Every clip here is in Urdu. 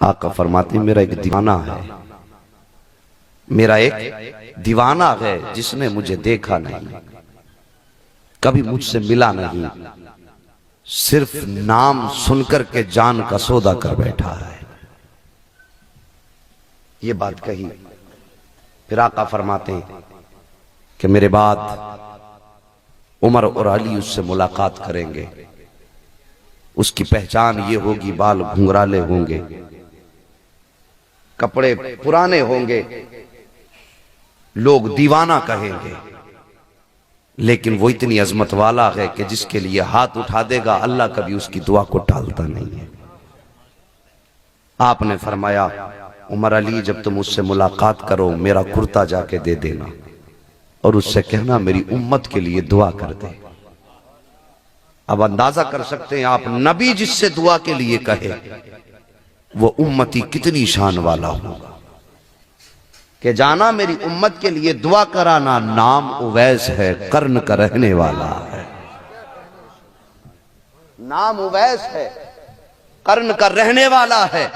آقا فرماتے میرا ایک دیوانہ ہے، میرا ایک دیوانہ ہے جس نے مجھے دیکھا نہیں، کبھی مجھ سے ملا نہیں، صرف نام سن کر کے جان کا سودا کر بیٹھا ہے۔ یہ بات کہی، پھر آقا فرماتے ہیں کہ میرے بعد عمر اور علی اس سے ملاقات کریں گے، اس کی پہچان یہ ہوگی بال گھنگرالے ہوں گے، کپڑے پرانے ہوں گے، لوگ دیوانہ کہیں گے، لیکن وہ اتنی عظمت والا ہے کہ جس کے لیے ہاتھ اٹھا دے گا اللہ کبھی اس کی دعا کو ٹالتا نہیں ہے۔ آپ نے فرمایا عمر علی جب تم اس سے ملاقات کرو میرا کرتا جا کے دے دینا اور اس سے کہنا میری امت کے لیے دعا کر دے۔ اب اندازہ کر سکتے ہیں آپ نبی جس سے دعا کے لیے کہے وہ امتی کتنی شان والا ہوگا کہ جانا میری امت کے لیے دعا کرانا، نام اویس ہے، قرن کا رہنے والا ہے، نام اویس ہے، قرن کا رہنے والا ہے۔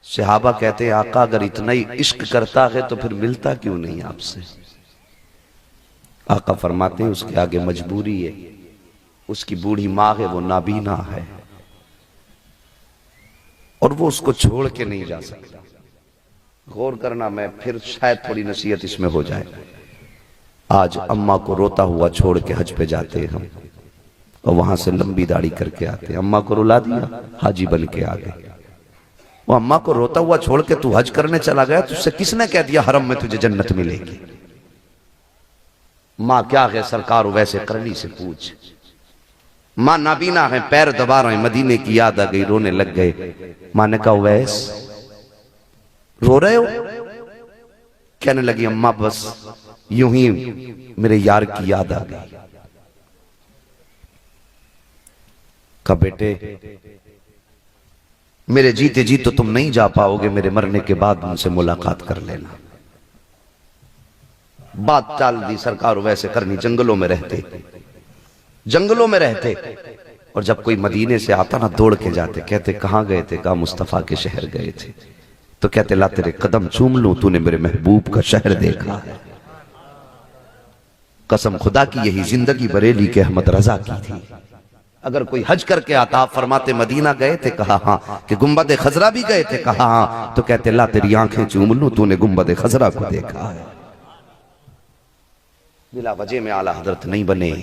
صحابہ کہتے ہیں آقا اگر اتنا ہی عشق کرتا ہے تو پھر ملتا کیوں نہیں آپ سے؟ آقا فرماتے ہیں اس کے آگے مجبوری ہے، اس کی بوڑھی ماں ہے، وہ نابینا ہے اور وہ اس کو چھوڑ کے نہیں جا سکتا۔ غور کرنا، میں پھر شاید تھوڑی نصیحت اس میں ہو جائے۔ آج اماں کو روتا ہوا چھوڑ کے حج پہ جاتے ہیں ہم اور وہاں سے لمبی داڑھی کر کے آتے ہیں، اماں کو رلا دیا حاجی بن کے آگے۔ وہ اماں کو روتا ہوا چھوڑ کے تو حج کرنے چلا گیا، تجھ سے کس نے کہہ دیا حرم میں تجھے جنت ملے گی؟ ماں کیا ہے سرکار ویسے قرنی سے پوچھ۔ ماں نابینا ہے، پیر دبا رہے ہیں، مدینے کی یاد آ گئی، رونے لگ گئے۔ ماں نے کہا اویس رو رہے ہو؟ کہنے لگی اماں بس یوں ہی میرے یار کی یاد آ گئی۔ کہا بیٹے میرے جیتے جی تو تم نہیں جا پاؤ گے، میرے مرنے کے بعد ان سے ملاقات کر لینا۔ بات چال دی سرکار ویسے کرنی، جنگلوں میں رہتے، جنگلوں میں رہتے، اور جب کوئی مدینے سے آتا نا دوڑ کے جاتے، کہتے کہاں گئے تھے؟ کہا مصطفیٰ کے شہر گئے تھے۔ تو کہتے لا تیرے قدم چوم لوں، تو نے میرے محبوب کا شہر دیکھا ہے۔ قسم خدا کی یہی زندگی بریلی کے احمد رضا کی تھی۔ اگر کوئی حج کر کے آتا، آپ فرماتے مدینہ گئے تھے؟ کہا ہاں۔ کہ گنبد خضرا بھی گئے تھے؟ کہا ہاں۔ تو کہتے لا تیری آنکھیں چوم لوں، تو نے گنبد خضرا کو دیکھا ہے۔ بلا وجہ میں اعلیٰ حضرت نہیں بنے۔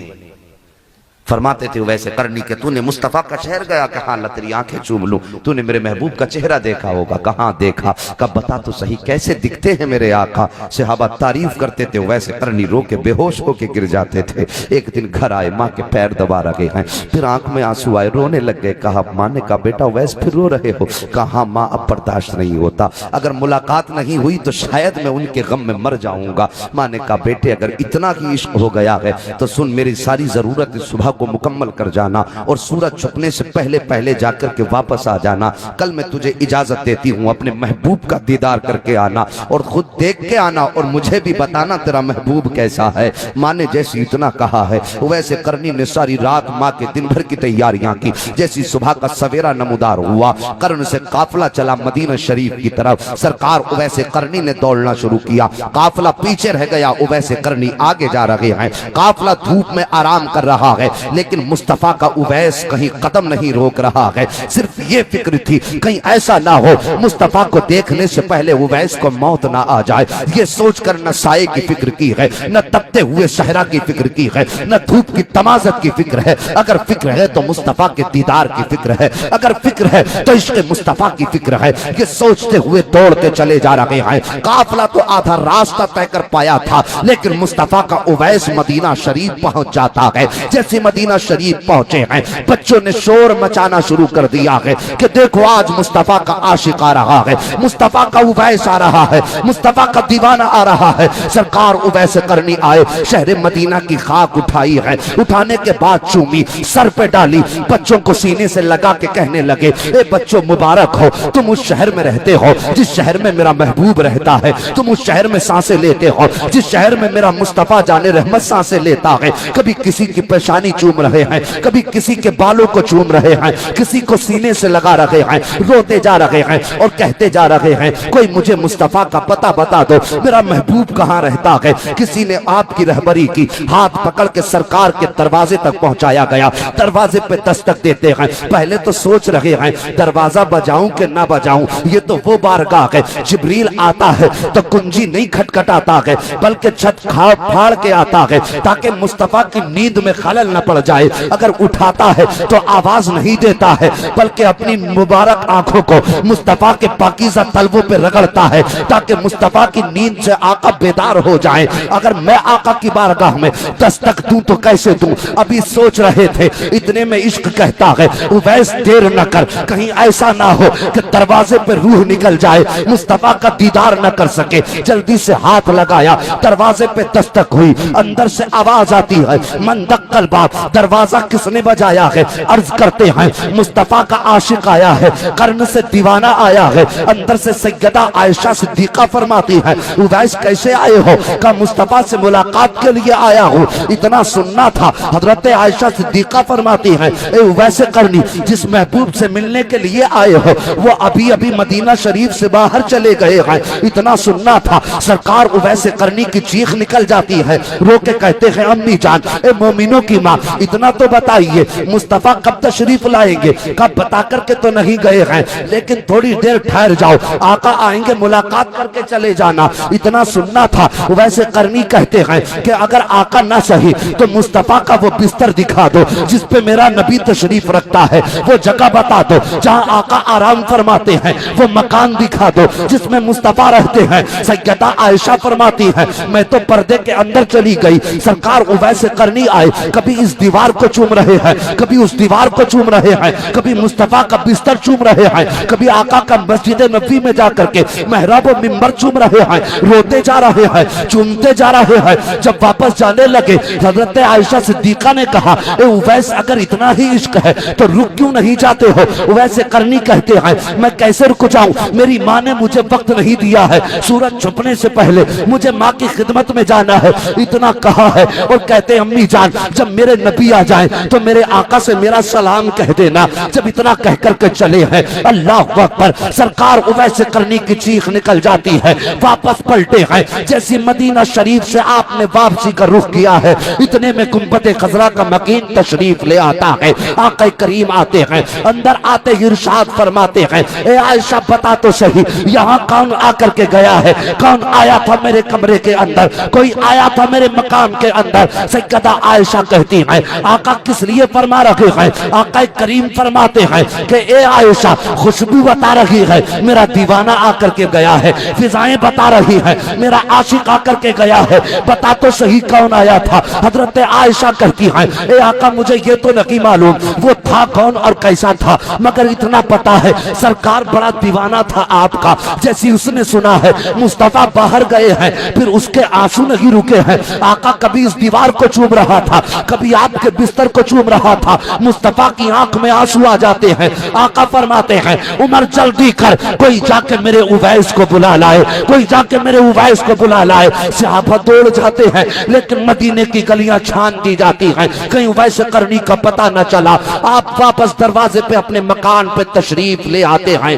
فرماتے تھے ویسے کرنی کہ تو نے مصطفیٰ کا شہر گیا؟ کہاں لا تیری آنکھیں چوم لوں، تو نے میرے محبوب کا چہرہ دیکھا ہوگا؟ کہاں دیکھا؟ کہا بتا تو صحیح کیسے دکھتے ہیں میرے آقا؟ صحابہ تعریف کرتے تھے، ویسے کرنی رو کے بے ہوش ہو کے گر جاتے تھے۔ ایک دن گھر آئے، ماں کے پیر دبا رکھے ہیں، پھر آنکھ میں آنسو آئے، رونے لگ گئے۔ کہا ماں نے کہا بیٹا ویس پھر رو رہے ہو؟ کہا ہاں ماں اب برداشت نہیں ہوتا، اگر ملاقات نہیں ہوئی تو شاید میں ان کے غم میں مر جاؤں گا۔ ماں نے کہا بیٹے اگر اتنا ہی عشق ہو گیا ہے تو سن، میری ساری ضرورت صبح کو مکمل کر جانا اور سورج چھپنے سے پہلے پہلے جا کر کے واپس آ جانا۔ کل میں تجھے اجازت دیتی ہوں اپنے محبوب کا دیدار کر کے آنا اور خود دیکھ کے آنا اور مجھے بھی بتانا تیرا محبوب کیسا ہے۔ ماں نے جیسی اتنا کہا ہے، ویسے کرنی نے ساری رات ماں کے دن بھر کی تیاریاں کی۔ جیسی صبح کا سویرا نمودار ہوا، قرن سے قافلہ چلا مدینہ شریف کی طرف۔ سرکار اویس قرنی نے دوڑنا شروع کیا، قافلہ پیچھے رہ گیا، اویس قرنی آگے جا رہے ہیں۔ قافلہ دھوپ میں آرام کر رہا ہے، لیکن مصطفیٰ کا اویس کہیں قدم نہیں روک رہا ہے۔ صرف یہ فکر تھی کہیں ایسا نہ ہو مصطفیٰ کو دیکھنے سے پہلے اویس کو موت نہ آ جائے۔ یہ سوچ کر نہ سائے کی فکر کی ہے، نہ تپتے ہوئے صحرا کی فکر کی ہے، نہ دھوپ کی تمازت کی فکر ہے۔ اگر فکر ہے تو مصطفیٰ کے دیدار کی فکر ہے، اگر فکر ہے تو عشق مصطفیٰ کی فکر ہے۔ یہ سوچتے ہوئے دوڑتے چلے جا رہے ہیں۔ قافلہ تو آدھا راستہ طے کر پایا تھا، لیکن مصطفیٰ کا اویس مدینہ شریف پہنچ جاتا ہے۔ جیسے مدینہ شریف پہنچے ہیں، بچوں نے شور مچانا شروع کر دیا ہے کہ دیکھو آج مصطفیٰ کا عاشق آ رہا ہے، مصطفیٰ کا اویس آ رہا ہے، مصطفیٰ کا دیوانہ آ رہا ہے۔ سرکار اویس قرنی آئے، شہر مدینہ کی خاک اٹھائی ہے، اٹھانے کے بعد چومی، سر پہ ڈالی، بچوں کو سینے سے لگا کے کہنے لگے اے بچوں مبارک ہو، تم اس شہر میں رہتے ہو جس شہر میں میرا محبوب رہتا ہے، تم اس شہر میں سانسیں لیتے ہو جس شہر میں میرا مصطفیٰ جان رحمت سانسیں لیتا ہے۔ کبھی کسی کی پریشانی چوم رہے ہیں، کبھی کسی کے بالوں کو چوم رہے ہیں، کسی کو سینے سے لگا رہے ہیں، روتے جا رہے ہیں اور کہتے جا رہے ہیں کوئی مجھے مصطفیٰ کا پتہ بتا دو، میرا محبوب کہاں رہتا ہے۔ کسی نے آپ کی رہبری کی، ہاتھ پکڑ کے سرکار کے دروازے تک پہنچایا گیا، دروازے پہ دستک دیتے ہیں، پہلے تو سوچ رہے ہیں دروازہ بجاؤں کہ نہ بجاؤں، یہ تو وہ بارگاہ ہے جبریل آتا ہے تو کنجی نہیں کھٹکھٹاتا ہے بلکہ چھت پھاڑ کے آتا ہے تاکہ مصطفیٰ کی نیند میں خلل نہ پڑ جائے، اگر اٹھاتا ہے تو آواز نہیں دیتا ہے بلکہ اپنی مبارک آنکھوں کو مصطفیٰ کے پاکیزہ تلووں پہ رگڑتا ہے تاکہ مصطفیٰ کی نیند سے آقا بیدار ہو جائیں۔ اگر میں آقا کی بارگاہ میں دستک دوں تو کیسے دوں؟ ابھی سوچ رہے تھے، اتنے میں عشق کہتا ہے اویس دیر نہ کر، کہیں ایسا نہ ہو کہ دروازے پہ روح نکل جائے، مصطفیٰ کا دیدار نہ کر سکے۔ جلدی سے ہاتھ لگایا، دروازے پہ دستک ہوئی، اندر سے آواز آتی ہے من دق الباب، دروازہ کس نے بجایا ہے؟ عرض کرتے ہیں مصطفیٰ کا عاشق آیا ہے، قرن سے دیوانہ آیا ہے۔ اندر سے سیدہ عائشہ صدیقہ فرماتی ہے اویس کیسے آئے ہو؟ کہا مصطفیٰ سے ملاقات کے لیے آیا ہوں، اتنا سننا تھا۔ حضرت عائشہ صدیقہ فرماتی ہیں اے اویس قرنی، جس محبوب سے ملنے کے لیے آئے ہو وہ ابھی ابھی مدینہ شریف سے باہر چلے گئے ہیں، اتنا سننا تھا۔ سرکار اویس قرنی کی چیخ نکل جاتی ہے، رو کے کہتے ہیں امی جان، اے مومنوں کی ماں، اتنا تو بتائیے مصطفیٰ کب تشریف لائیں گے؟ کب بتا کر کے تو نہیں گئے ہیں، لیکن تھوڑی دیر ٹھہر جاؤ، آقا آئیں گے ملاقات کر کے چلے جانا، اتنا سننا تھا۔ اویس قرنی کہتے ہیں کہ اگر آقا نہ سہی تو مصطفیٰ کا وہ بستر دکھا دو جس پہ میرا نبی تشریف رکھتا ہے، وہ جگہ بتا دو جہاں آقا آرام فرماتے ہیں، وہ مکان دکھا دو جس میں مصطفیٰ رہتے ہیں۔ سیدہ عائشہ فرماتی ہے میں تو پردے کے اندر چلی گئی، سرکار اویس قرنی آئے، کبھی اس دیوار کو چوم رہے ہیں، کبھی اس دیوار کو چوم رہے ہیں، کبھی مصطفیٰ کا بستر چوم رہے ہیں، کبھی آقا کا مسجد نبی میں جا کر کے محراب و منبر چوم رہے ہیں، روتے جا رہے ہیں، چومتے جا رہے ہیں۔ جب واپس جانے لگے حضرت عائشہ صدیقہ نے کہا اے اویس اگر اتنا ہی عشق ہے تو رک کیوں نہیں جاتے ہو؟ اویس قرنی کہتے ہیں میں کیسے رک جاؤں، میری ماں نے مجھے وقت نہیں دیا ہے، سورج چھپنے سے پہلے مجھے ماں کی خدمت میں جانا ہے، اتنا کہا ہے۔ اور کہتے ہیں امی جان جب میرے نبی آ جائیں تو میرے آقا سے میرا سلام کہہ دینا، جب اتنا کہہ کر کے چلے ہیں اللہ اکبر، سرکار اویس قرنی کی چیخ نکل جاتی ہے، واپس پلٹے ہیں، جیسی مدینہ شریف سے آپ نے واپسی کا رخ کیا ہے اتنے میں گنبد خضرا کا مکین تشریف لے آتا ہے، آقا کریم آتے ہیں، اندر آتے ہی ارشاد فرماتے ہیں اے عائشہ بتا تو صحیح یہاں کون آ کر کے گیا ہے، کون آیا تھا میرے کمرے کے اندر، کوئی آیا تھا میرے مکان کے اندر؟ سیدہ عائشہ کہتی ہیں آقا کس لیے فرما رہے ہیں؟ آقا کریم فرماتے ہیں کہ اے عائشہ خوشبو بتا رہی ہے میرا دیوانہ آ کر کے گیا ہے، فضائیں بتا رہی ہیں میرا عاشق آ کر کے گیا ہے، بتا تو صحیح کون آیا تھا؟ حضرت عائشہ کہتی ہیں اے آقا مجھے یہ تو نہیں معلوم وہ تھا کون اور کیسا تھا، مگر اتنا پتا ہے سرکار بڑا دیوانہ تھا آپ کا، جیسی اس نے سنا ہے مصطفیٰ باہر گئے ہیں پھر اس کے آنسو نہیں رکے ہیں، آقا کبھی اس دیوار کو چوم رہا تھا، کبھی آپ کے بستر کو چوم رہا تھا، مصطفیٰ کی آنکھ میں آنسو آ جاتے ہیں، آقا فرماتے ہیں عمر جلدی کر کوئی جا کے میرے اویس کو بلا لائے، کوئی جا کے میرے اویس کو بلا لائے۔ صحابہ دوڑ جاتے ہیں لیکن مدینے کی گلیاں چھان دی جاتی ہیں، کہیں اویس قرنی کا پتہ نہ چلا، آپ واپس دروازے پہ اپنے مکان پہ تشریف لے آتے ہیں۔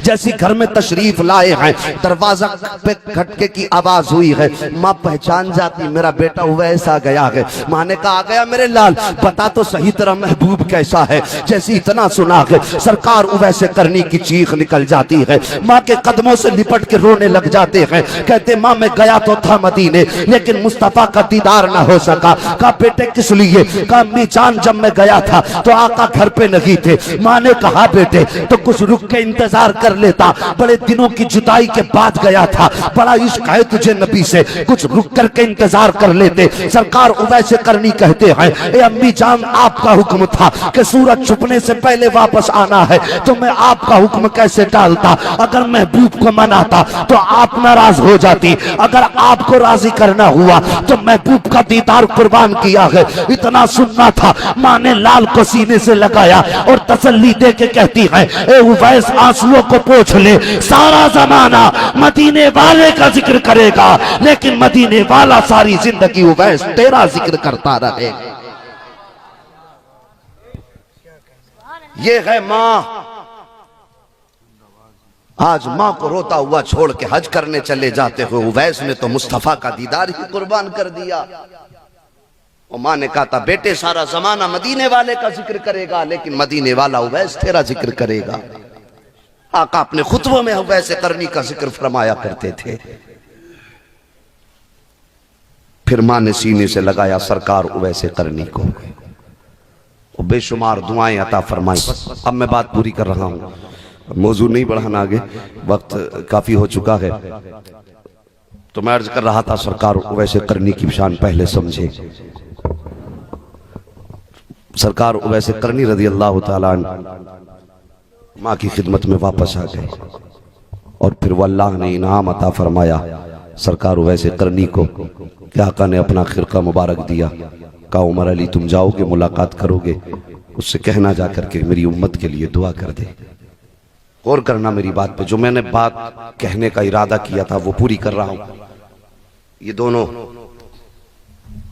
جیسی گھر میں تشریف لائے ہیں دروازہ پہ کھٹکے کی آواز ہوئی ہے، ماں پہچان جاتی میرا بیٹا اویس آ گیا ہے، ماں نے کہا آ گیا میرے لال بتا تو صحیح تیرا محبوب کیسا ہے؟ جیسی اتنا سنا ہے سرکار اویس قرنی کی چیخ نکل جاتی ہے، ماں کے قدموں سے لپٹ کے رونے لگ جاتے ہیں، کہتے ماں میں گیا تو تھا مدینے لیکن مصطفیٰ کا دیدار نہ ہو سکا۔ کہا بیٹے کس لیے؟ کہا امی جان جب میں گیا تھا تو آقا گھر پہ نہیں تھے، ماں نے کہا بیٹے تو کچھ رک کے انتظار کر لیتا، بڑے دنوں کی جدائی کے بعد گیا تھا، بڑا عشق ہے تجھے نبی سے، کچھ رک کر کے انتظار کر لیتے۔ سرکار اویس قرنی کہتے ہیں اے امی جان آپ کا حکم تھا کہ سورج چھپنے سے پہلے واپس آنا ہے تو میں آپ کا حکم کیسے ٹالتا؟ اگر محبوب کو مناتا تو آپ ناراض ہو جاتی، اگر آپ کو راضی کرنا ہوا تو محبوب کا دیدار قربان کیا ہے، اتنا سننا تھا۔ ماں نے لال کو سینے سے لگایا اور تسلی دے کے کہتی ہے اے اویس آنسوؤں کو پوچھ لے، سارا زمانہ مدینے والے کا ذکر کرے گا لیکن مدینے والا ساری زندگی اویس تیرا ذکر کرتا رہے گا۔ یہ ہے ماں، آج ماں کو روتا ہوا چھوڑ کے حج کرنے چلے جاتے ہو۔ اویس نے تو مصطفیٰ کا دیدار ہی قربان کر دیا۔ اور ماں نے کہا تھا بیٹے سارا زمانہ مدینے والے کا ذکر کرے گا، لیکن مدینے والا اویس تیرا ذکر کرے گا۔ آقا اپنے خطبوں میں اویس قرنی کا ذکر فرمایا کرتے تھے۔ پھر ماں نے سینے سے لگایا سرکار اویس قرنی کو، اور بے شمار دعائیں عطا فرمائیں۔ اب میں بات پوری کر رہا ہوں، موضوع نہیں بڑھانا آگے، وقت کافی ہو چکا ہے۔ تو میں عرض کر رہا تھا سرکار اویس قرنی کی شان پہلے سمجھے۔ سرکار اویس قرنی رضی اللہ تعالیٰ عنہ ماں کی خدمت میں واپس آ گئے، اور پھر وہ اللہ نے انعام عطا فرمایا سرکار اویس قرنی کو کہ آقا نے اپنا خرقہ مبارک دیا۔ کہا عمر علی تم جاؤ گے ملاقات کرو گے، اس سے کہنا جا کر کے میری امت کے لیے دعا کر دے۔ غور کرنا میری بات پہ، جو میں نے بات کہنے کا ارادہ کیا تھا وہ پوری کر رہا ہوں۔ یہ دونوں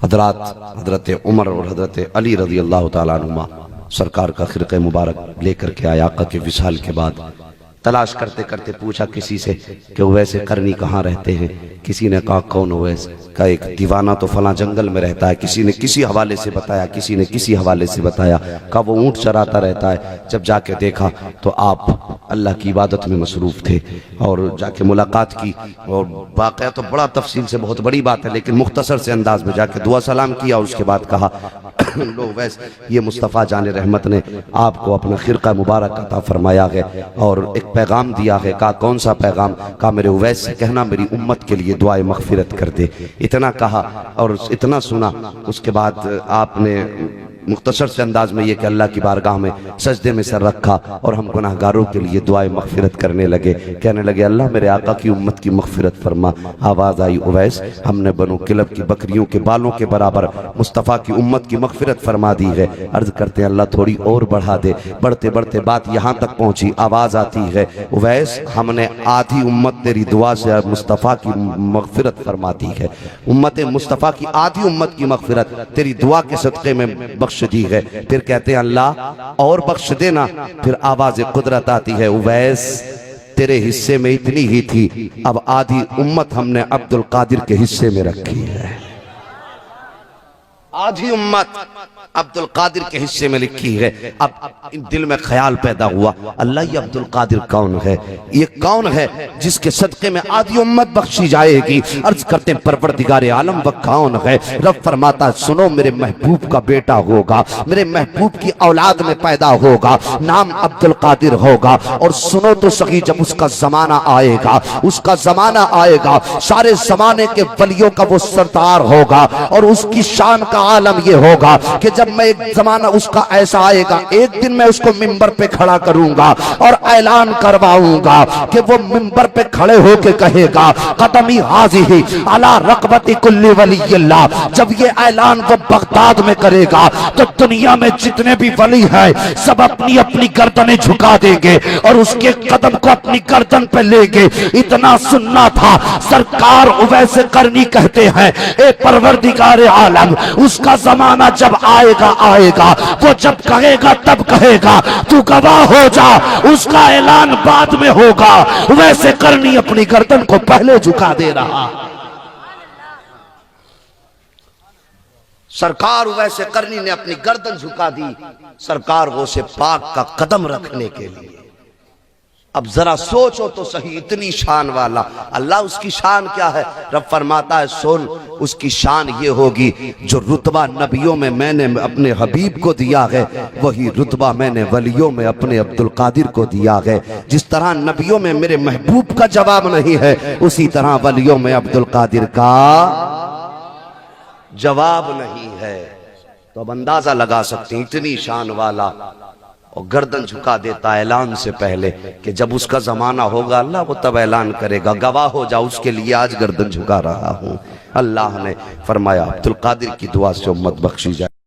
حضرات حضرت عمر اور حضرت علی رضی اللہ تعالیٰ عنہما سرکار کا خرقہ مبارک لے کر کے آیا۔ آقا کے وصال کے بعد تلاش کرتے کرتے پوچھا کسی سے کہ اویس قرنی کہاں رہتے ہیں؟ کسی نے کہا کون اویس؟ کہا ایک دیوانہ تو فلاں جنگل میں رہتا ہے۔ کسی نے کسی حوالے سے بتایا، کسی نے کسی حوالے سے بتایا۔ کہا وہ اونٹ چراتا رہتا ہے۔ جب جا کے دیکھا تو آپ اللہ کی عبادت میں مصروف تھے، اور جا کے ملاقات کی، اور واقعہ تو بڑا تفصیل سے بہت بڑی بات ہے، لیکن مختصر سے انداز میں جا کے دعا سلام کیا، اور اس کے بعد کہا لو اویس یہ مصطفیٰ جان رحمت نے آپ کو اپنا خرقہ مبارک عطا فرمایا ہے، اور ایک پیغام دیا ہے۔ کہا کون سا پیغام؟ کہا میرے اویس سے کہنا میری امت کے لیے دعائے مغفرت کر دے۔ اتنا کہا اور اتنا سنا۔ اس کے بعد آپ نے مختصر سے انداز میں یہ کہ اللہ کی بارگاہ میں سجدے میں سر رکھا، اور ہم گناہگاروں کے لیے دعائے مغفرت کرنے لگے، کہنے لگے اللہ میرے آقا کی امت کی مغفرت فرما۔ آواز آئی اویس ہم نے بنو کلب کی بکریوں کے بالوں کے برابر مصطفیٰ کی امت کی مغفرت فرما دی ہے۔ عرض کرتے ہیں اللہ تھوڑی اور بڑھا دے۔ بڑھتے بڑھتے بات یہاں تک پہنچی، آواز آتی ہے اویس ہم نے آدھی امت تیری دعا سے مصطفیٰ کی مغفرت فرما دی ہے۔ امت مصطفیٰ کی آدھی امت کی مغفرت تیری دعا کے صدقے میں بخش دی ہے۔ پھر کہتے ہیں اللہ اور بخش دینا۔ پھر آواز قدرت آتی ہے اویس تیرے حصے میں اتنی ہی تھی، اب آدھی امت ہم نے عبد القادر کے حصے میں رکھی ہے۔ آدھی امت عبد القادر کے حصے میں لکھی ہے۔ اب دل میں خیال پیدا ہوا اللہ یہ عبد القادر کون ہے؟ یہ کون ہے جس کے صدقے میں آدھی امت بخشی جائے گی؟ عرض کرتے ہیں پروردگار عالم وہ کون ہے؟ رب فرماتا سنو میرے محبوب کا بیٹا ہوگا، میرے محبوب کی اولاد میں پیدا ہوگا، نام عبد القادر ہوگا۔ اور سنو تو صحیح جب اس کا زمانہ آئے گا، اس کا زمانہ آئے گا، سارے زمانے کے ولیوں کا وہ سردار ہوگا، اور اس کی شان کا عالم یہ ہوگا کہ جب میں ایک زمانہ اس کا ایسا آئے گا، ایک دن میں اس کو منبر پہ کھڑا کروں گا اور اعلان کرواؤں گا کہ وہ منبر پہ کھڑے ہو کے کہے گا قدمی حاضی علی رقبت کل ولی اللہ۔ جب یہ اعلان وہ بغداد میں کرے گا تو دنیا میں جتنے بھی ولی ہیں سب اپنی اپنی گردنیں جھکا دیں گے اور اس کے قدم کو اپنی گردن پہ لے گے۔ اتنا سننا تھا سرکار اویس قرنی کہتے ہیں اے پروردگار عالم اس کا زمانہ جب آئے گا وہ جب کہے گا تب کہے گا تو گواہ ہو جا، اس کا اعلان بعد میں ہوگا۔ ویسے قرنی اپنی گردن کو پہلے جھکا دے رہا۔ سرکار ویسے قرنی نے اپنی گردن جھکا دی سرکار غوث پاک کا قدم رکھنے کے لیے۔ اب ذرا سوچو تو صحیح اتنی شان والا اللہ، اس کی شان کیا ہے؟ رب فرماتا ہے سن اس کی شان یہ ہوگی جو رتبہ نبیوں میں میں نے اپنے حبیب کو دیا ہے وہی رتبہ میں نے ولیوں میں اپنے عبد القادر کو دیا ہے۔ جس طرح نبیوں میں میرے محبوب کا جواب نہیں ہے اسی طرح ولیوں میں عبد القادر کا جواب نہیں ہے۔ تو اب اندازہ لگا سکتے ہیں اتنی شان والا، اور گردن جھکا دیتا اعلان سے پہلے کہ جب اس کا زمانہ ہوگا اللہ وہ تب اعلان کرے گا گواہ ہو جا، اس کے لیے آج گردن جھکا رہا ہوں۔ اللہ نے فرمایا عبد القادر کی دعا سے امت بخشی جائے۔